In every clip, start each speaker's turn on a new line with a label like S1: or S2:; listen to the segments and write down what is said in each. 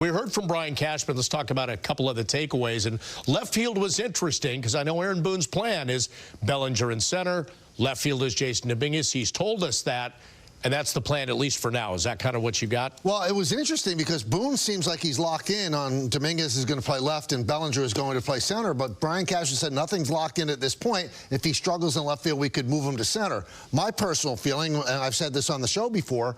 S1: We heard from Brian Cashman. Let's talk about a couple of the takeaways. And left field was interesting because I know Aaron Boone's plan is Bellinger in center. Left field is Jason Dominguez. He's told us that, and that's the plan, at least for now. Is that kind of what you got?
S2: Well, it was interesting because Boone seems like he's locked in on Dominguez is going to play left and Bellinger is going to play center. But Brian Cashman said nothing's locked in at this point. If he struggles in left field, we could move him to center. My personal feeling, and I've said this on the show before,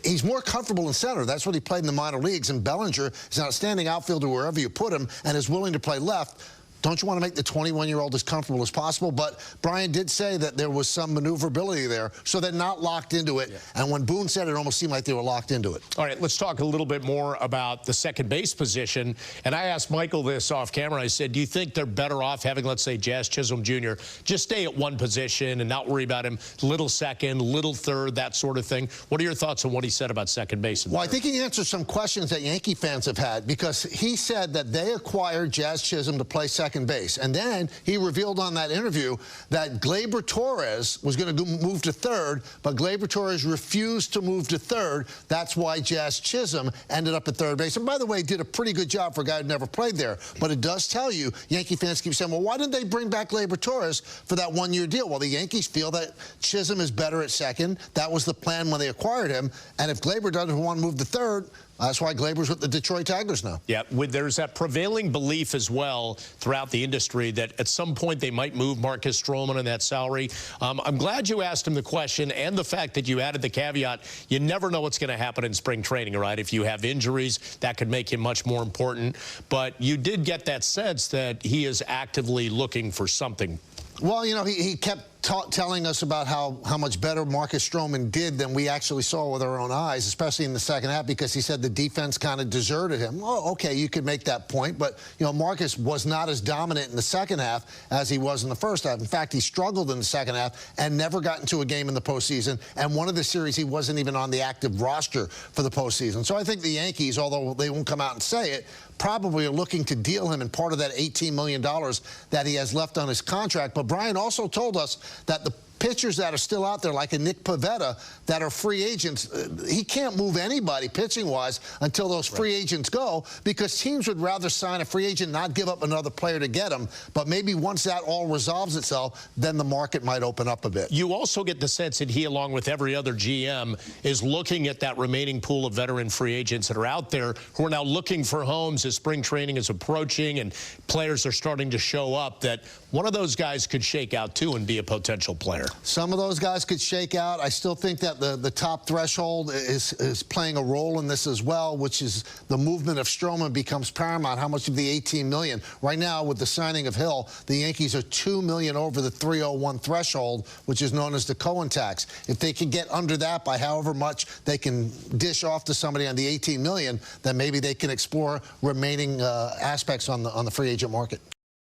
S2: he's more comfortable in center. That's what he played in the minor leagues. And Bellinger is an outstanding outfielder wherever you put him and is willing to play left. Don't you want to make the 21-year-old as comfortable as possible? But Brian did say that there was some maneuverability there, so they're not locked into it. Yeah. And when Boone said it, it almost seemed like they were locked into it.
S1: All right, let's talk a little bit more about the second base position. And I asked Michael this off camera. I said, do you think they're better off having, let's say, Jazz Chisholm Jr. just stay at one position and not worry about him, little second, little third, that sort of thing? What are your thoughts on what he said about second base?
S2: Well, I think he answered some questions that Yankee fans have had because he said that they acquired Jazz Chisholm to play second base. And then he revealed on that interview that Gleyber Torres was going to move to third, but Gleyber Torres refused to move to third. That's why Jazz Chisholm ended up at third base. And by the way, did a pretty good job for a guy who never played there. But it does tell you, Yankee fans keep saying, well, why didn't they bring back Gleyber Torres for that one-year deal? Well, the Yankees feel that Chisholm is better at second. That was the plan when they acquired him. And if Gleyber doesn't want to move to third, that's why Glaber's with the Detroit Tigers now.
S1: Yeah, there's that prevailing belief as well throughout the industry that at some point they might move Marcus Stroman on that salary. I'm glad you asked him the question and the fact that you added the caveat. You never know what's going to happen in spring training, right? If you have injuries, that could make him much more important. But you did get that sense that he is actively looking for something.
S2: Well, you know, he kept telling us about how much better Marcus Stroman did than we actually saw with our own eyes, especially in the second half, because he said the defense kind of deserted him. Oh, okay, you could make that point, but, you know, Marcus was not as dominant in the second half as he was in the first half. In fact, he struggled in the second half and never got into a game in the postseason, and one of the series he wasn't even on the active roster for the postseason. So I think the Yankees, although they won't come out and say it, probably are looking to deal him in part of that $18 million that he has left on his contract. But Brian also told us that the pitchers that are still out there, like a Nick Pivetta, that are free agents, he can't move anybody pitching-wise until those free agents go, because teams would rather sign a free agent, not give up another player to get him. But maybe once that all resolves itself, then the market might open up a bit.
S1: You also get the sense that he, along with every other GM, is looking at that remaining pool of veteran free agents that are out there who are now looking for homes as spring training is approaching and players are starting to show up, that one of those guys could shake out too and be a potential player.
S2: Some of those guys could shake out. I still think that the top threshold is playing a role in this as well, which is the movement of Stroman becomes paramount. How much of the $18 million? Right now, with the signing of Hill, the Yankees are $2 million over the 301 threshold, which is known as the Cohen tax. If they can get under that by however much they can dish off to somebody on the $18 million, then maybe they can explore remaining aspects on the free agent market.